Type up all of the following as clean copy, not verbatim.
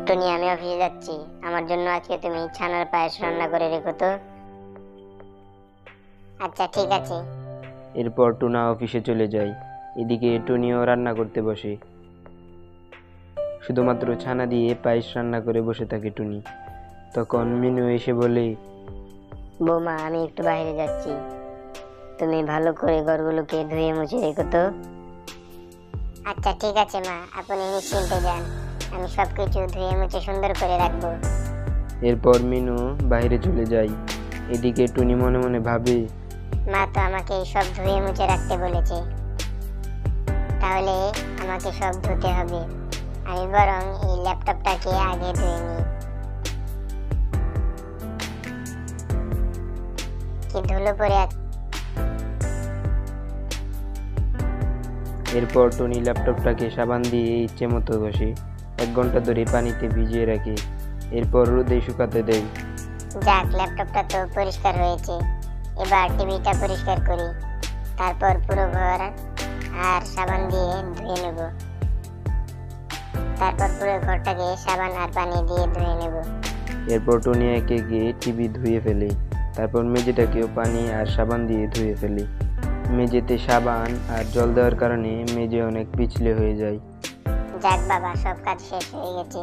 টুনি, আমি অফিসে যাচ্ছি, আমার জন্য আজকে তুমি ছানার পায়েস রান্না করে রেখো তো। আচ্ছা ঠিক আছে। এরপর টুনা অফিসে চলে যায়। এদিকে টুনিও রান্না করতে বসে। শুধুমাত্র ছানা দিয়ে পায়েস রান্না করে বসে থাকে টুনি। তখন মিনু এসে বলে, বৌমা, আমি একটু বাইরে যাচ্ছি, তুমি ভালো করে ঘরগুলোকে ধুয়ে মুছে রেখো তো। আচ্ছা ঠিক আছে মা, আপনি নিশ্চিন্তে যান, আমি সবকিছু ধুয়ে মুছে সুন্দর করে রাখবো। এরপর মিনু বাইরে চলে যায়। এদিকে টুনি মনে মনে ভাবে, মা তো আমাকে সব ধুয়ে মুছে রাখতে বলেছে, তাহলে আমাকে সব ধুতে হবে। আমি বরং এই ল্যাপটপটাকে আগে ধুয়ে নিই। কি ধুলো পড়ে আছে। এরপর টুনি ল্যাপটপটাকে সাবান দিয়ে ইচ্ছে মতো ঘষে 1 ঘন্টা ধরে পানিতে ভিজিয়ে রাখে। এরপর রোদে শুকাতে দেয়। যাক, ল্যাপটপটা তো পরিষ্কার হয়েছে, এবার টিভিটা পরিষ্কার করি, তারপর পুরো ঘর আর সাবান দিয়ে ধুয়ে নেব। তারপর পুরো ঘরটাকে সাবান আর পানি দিয়ে ধুয়ে নেব। এরপর টুনি একে একে টিভি ধুয়ে ফেলে। তারপর মেঝেটাকেও পানি আর সাবান দিয়ে ধুয়ে ফেলে। মেঝেতে সাবান আর জল দেওয়ার কারণে মেঝে অনেক পিছলে হয়ে যায়। যাক বাবা, সব কাজ শেষ হয়ে গেছে।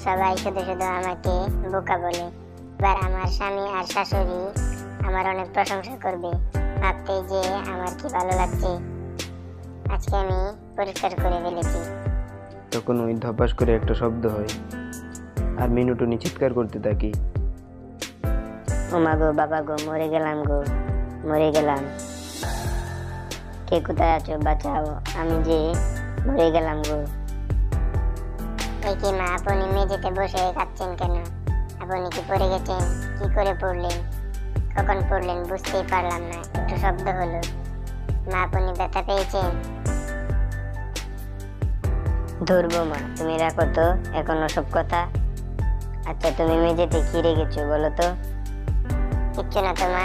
সবাই শুধু শুধু আমাকে বোকা বলে, এবার আমার স্বামী আর শাশুড়ি আমার অনেক প্রশংসা করবে। ভাবতেই যে আমার কি ভালো লাগছে। আজকে আমি পরিষ্কার করে ফেলেছি। তখন ওই ধপাস করে একটা শব্দ হয়, আর মিনু টুনি চিৎকার করতে থাকে, ওমা গো, বাবা গো, মরে গেলাম গো, মরে গেলাম। কে কোথায় আছো, বাঁচাও, আমি যে মরে গেলাম গো। এই কি মা, আপনি মেঝেতে বসে কাঁদছেন কেন? আপনি কি পড়ে গেছেন? কি করে পড়লেন? কখন পড়লেন বুঝতেই পারলাম না, একটু শব্দ হলো। মা, আপনি ব্যথা পেয়েছেন? ধরবো মা, তুমি রাখো তো এখন ওসব কথা। আচ্ছা, তুমি মেঝেতে কি রেখেছো বলো তো? কিচ্ছু না তো মা,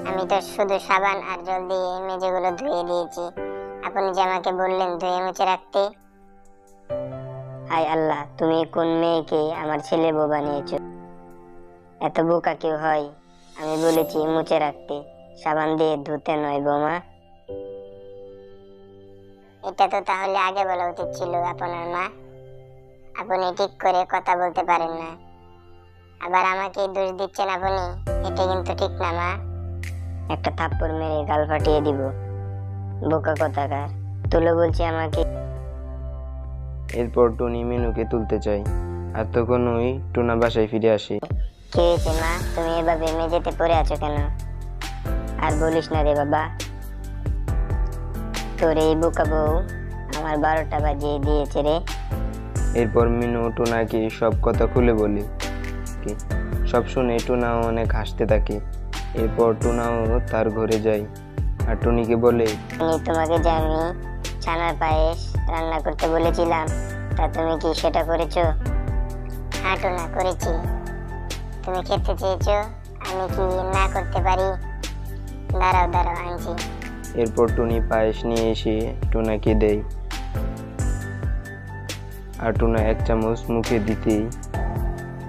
আমি তো শুধু সাবান আর জল দিয়ে মেঝেগুলো ধুয়ে দিয়েছি। আপনি যে আমাকে বললেন ধুয়ে মুছে রাখতে। হায় আল্লাহ, তুমি কোন মেয়েকে আমার ছেলে বউ বানিয়েছো? এত বোকা কেউ হয়? আমি বলেছি মুছে রাখতে, সাবান দিয়ে ধুতে নয় বৌমা। এটা তো তাহলে আগে বলা উচিত ছিল আপনার মা। আপনি ঠিক করে কথা বলতে পারেন না, আবার আমাকে দোষ দিচ্ছেন আপনি। এটা কিন্তু ঠিক না মা। একটা থাপ্পড় মেরে গাল ফাটিয়ে দিব। বোকা কথাকার, তুলো বলছি আমাকে। এরপর টুনি মিনুকে তুলতে চায়, আর তখন ওই টুনা বাসায় ফিরে আসে। কি হয়েছে মা, তুমি এভাবে মেঝেতে পড়ে আছো কেন? আর বলিস না রে বাবা, তোর এই বোকা বউ আমার 12টা বাজিয়ে দিয়েছে রে। এরপর মিনু টুনাকে সব কথা খুলে বলে। সব শুনে টুনাও অনেক হাসতে থাকে। এরপর টুনাও তার ঘরে যায় আর টুনিকে বলে, তোমাকে যে আমি ছানার পায়েস রান্না করতে বলেছিলাম, তা তুমি কি সেটা করেছো? হ্যাঁ টুনা, করেছি। তুমি খেতে চেয়েছো, আমি কি না করতে পারি? দাঁড়াও দাঁড়াও, আনছি। এরপর টুনি পায়েস নিয়ে এসে টুনাকে দেয়, আর টুনা 1 চামচ মুখে দিতেই,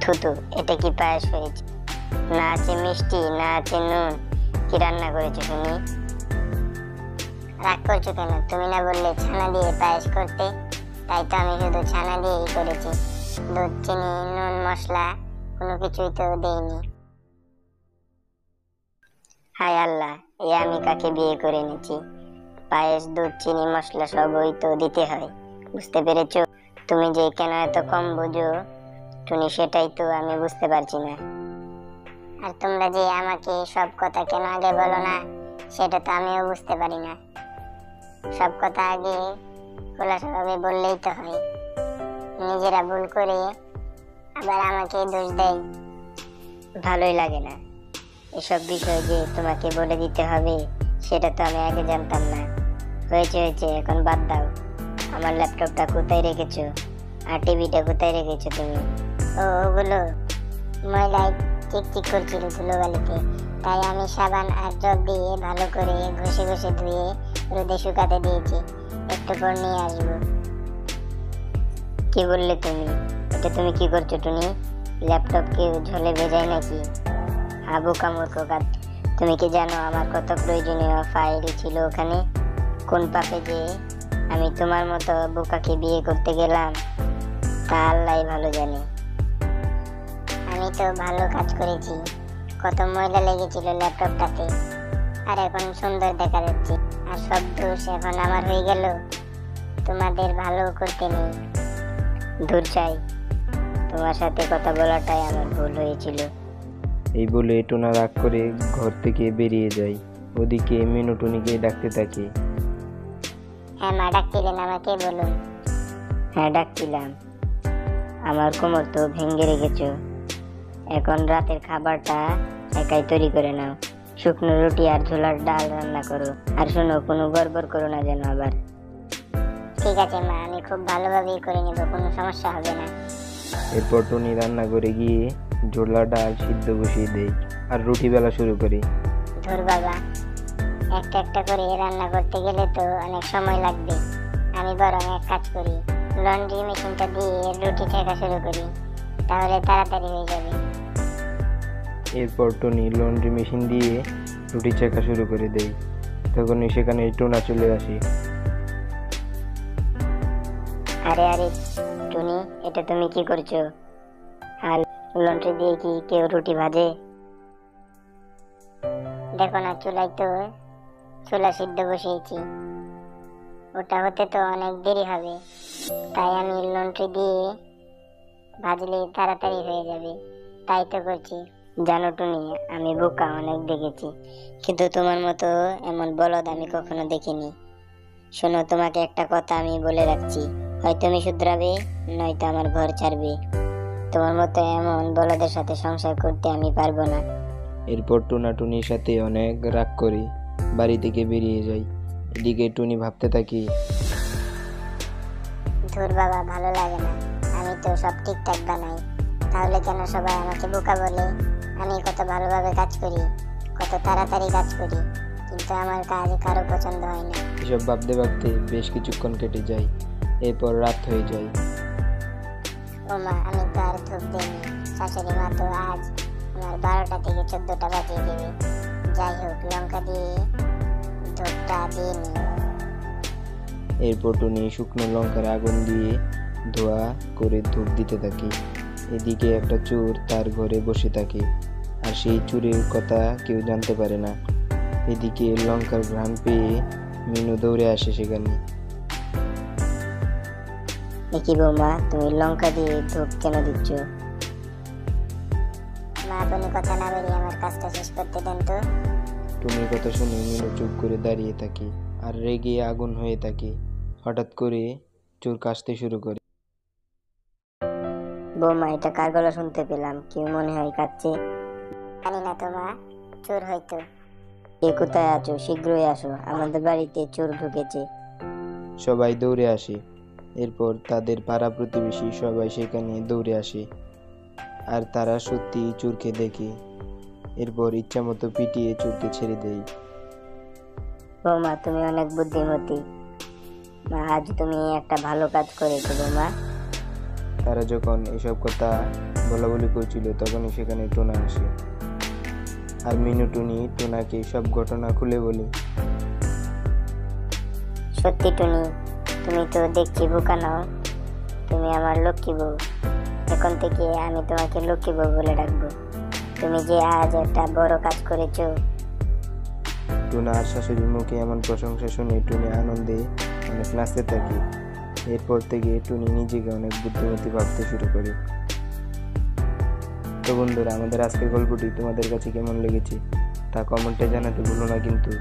থুতু, এটা কি পায়েস হয়েছে? না আছে মিষ্টি, না আছে নুন, কি রান্না করেছো তুমি? রাগ করছো কেন? তুমি না বললে ছানা দিয়ে পায়েস করতে? তাই তো আমি শুধু ছানা দিয়েই করেছি, দুধ, চিনি, নুন, মশলা কোনো কিছুই তো দেইনি। হায় আল্লাহ, এ আমি কাকে বিয়ে করে এনেছি? পায়েস, দুধ, চিনি, মশলা সবই তো দিতে হয়, বুঝতে পেরেছো? তুমি যে কেন এত কম বুঝো টুনি, সেটাই তো আমি বুঝতে পারছি না। আর তোমরা যে আমাকে সব কথা কেন আগে বলো না, সেটা তো আমিও বুঝতে পারি না। সব কথা আগে খোলাসাভাবে বললেই তো হয়। নিজেরা ভুল করে আবার আমাকে দোষ দেয়, ভালোই লাগে না। এসব বিষয় যে তোমাকে বলে দিতে হবে সেটা তো আমি আগে জানতাম না। হয়েছে হয়েছে, এখন বাদ দাও। আমার ল্যাপটপটা কোথায় রেখেছো আর টিভিটা কোথায় রেখেছো তুমি? ওগুলো ময়লায় চিকচিক করছিল ধুলোবালিতে, তাই আমি সাবান আর জল দিয়ে ভালো করে ঘষে ঘষে ধুয়ে রোদে শুকাতে দিয়েছি। একটু পর নিয়ে আসবো। কি বললে তুমি? এটা তুমি কি করছো টুনি? ল্যাপটপ কি ঝোলে ভেজায় নাকি? হাবু কামড় কাজ। তুমি কি জানো আমার কত প্রয়োজনীয় ফাইল ছিল ওখানে? কোন পাপে যে আমি তোমার মতো বোকাকে বিয়ে করতে গেলাম তা আল্লাহই ভালো জানে। আমি তো ভালো কাজ করেছি, কত ময়লা লেগেছিল ল্যাপটপটাতে, আর এখন সুন্দর দেখা যাচ্ছে। আর সব দোষ এখন আমার হয়ে গেল, তোমাদের ভালো করতে নেই। দূর চাই, তোমার সাথে কথা বলাটাই আমার ভুল হয়েছিল। এই বলে টুনা রাগ করে ঘর থেকে বেরিয়ে যায়। ওদিকে মিনু টুনিকে ডাকতে থাকে। হ্যাঁ মা, ডাকছিলেন আমাকে, বলুন। হ্যাঁ ডাকছিলাম, আমার কোমর তো ভেঙে রেখেছো, এখন রাতের খাবারটা একাই তৈরি করে নাও। শুকনো রুটি আর ছোলার ডাল রান্না করো, আর শোনো কোনো গড়বড় করো না যেন আবার। ঠিক আছে মা, আমি খুব ভালোভাবেই করে নেব, কোনো সমস্যা হবে না। এরপর টুনি রান্না করে গিয়ে ঝোলা ডাল সিদ্ধ বসিয়ে দেয় আর রুটি বেলা শুরু করে। ধুর বাবা, একটা একটা করে রান্না করতে গেলে তো অনেক সময় লাগবে। আমি বরং এক কাজ করি, লন্ড্রি মেশিনটা দিয়ে রুটি ঠেকা শুরু করি, তাহলে তাড়াতাড়ি হয়ে যাবে। এরপর টুনি লন্ড্রি মেশিন দিয়ে রুটি চেকা শুরু করে দেয়। তখনই সেখানে টুনা চলে আসে। আরে আরে টুনি, এটা তুমি কি করছো? আর লন্ড্রি দিয়ে কি কেউ রুটি ভাজে? দেখো না, চুলায় তো ছোলা সিদ্ধ বসিয়েছি, ওটা হতে তো অনেক দেরি হবে, তাই আমি লন্ড্রি দিয়ে ভাজলে তাড়াতাড়ি হয়ে যাবে, তাই তো করছি। জানো টুনি, আমি বোকা অনেক দেখেছি, কিন্তু তোমার মতো এমন বলদ আমি কখনো দেখিনি। শোনো, তোমাকে একটা কথা আমি বলে রাখছি, হয় তুমি শুধরাবে নয়তো আমার ঘর ছাড়বে। তোমার মতো এমন বলদের সাথে সংসার করতে আমি পারবো না। এরপর টুনা টুনির সাথে অনেক রাগ করে বাড়ি থেকে বেরিয়ে যায়। এদিকে টুনি ভাবতে থাকে, ধুর বাবা, ভালো লাগে না, আমি তো সব ঠিকঠাক বানাই, তাহলে কেন সবাই আমাকে বোকা বলে? আমি কত ভালোভাবে কাজ করি, কত তাড়াতাড়ি কাজ করি, কিন্তু আমার কাজ কারো পছন্দ হয় না। এসব ভাবতে ভাবতে বেশ কিছুক্ষণ কেটে যায়। এরপর রাত হয়ে যায়। ও মা, আমি তো আর ধূপ দিইনি, শাশুড়ি মা তো আজ আমার 12টা থেকে 14টা বাজিয়ে দেবে। যাই হোক, লঙ্কা দিয়ে ধূপটা দিয়ে নি। এরপর টুনি শুকনো লঙ্কার আগুন দিয়ে ধোয়া করে ধূপ দিতে থাকে। এদিকে একটা চোর তার ঘরে বসে থাকে, আর সেই চোরের কথা কেউ জানতে পারে না। এদিকে লঙ্কার ঘ্রাণ পেয়ে মিনু দৌড়ে আসে সেখানে। কি বৌমা, তুমি লঙ্কা দিয়ে ধূপ কেন দিচ্ছ? মা, আপনি কথা না বেরিয়ে আমার কাজটা শেষ করতে দেন তো। টুনির কথা শুনে মিনু চুপ করে দাঁড়িয়ে থাকে আর রেগে আগুন হয়ে থাকে। হঠাৎ করে চোর কাশতে শুরু করে। বৌমা, এটা কার গলা শুনতে পেলাম? কেউ মনে হয় কাঁদছে। জানি না তো মা, চোর হয়তো। কে কোথায় আছো? শীঘ্রই আসো, আমাদের বাড়িতে চোর ঢুকেছে। সবাই দৌড়ে আসে। এরপর তাদের পাড়া প্রতিবেশী সবাই সেখানে দৌড়ে আসে, আর তারা সত্যি চোরকে দেখে। এরপর ইচ্ছামতো পিটিয়ে চোরকে ছেড়ে দেয়। বৌমা, তুমি অনেক বুদ্ধিমতী মা, আজ তুমি একটা ভালো কাজ করেছো বৌমা। তারা যখন এসব কথা বলা বলি করছিল তখনই সেখানে টোনা আসে, আর মিনু টুনি টোনাকে সব ঘটনা খুলে বলে। সত্যি টুনি, তুমি তো দেখছি বোকা নও, তুমি আমার লক্ষ্মী বউ। এখন থেকে আমি তোমাকে লক্ষ্মী বউ বলে ডাকবো। তুমি যে আজ একটা বড় কাজ করেছো। টুনা আর শাশুড়ির মুখে এমন প্রশংসা শুনে টুনি আনন্দে অনেক নাচতে থাকে। এরপর থেকে টুনি নিজেকে অনেক বুদ্ধিমতী ভাবতে শুরু করে। তো বন্ধুরা, আমাদের আজকের গল্পটি তোমাদের কাছে কেমন লেগেছে তা কমেন্টে জানাতে ভুলো না কিন্তু।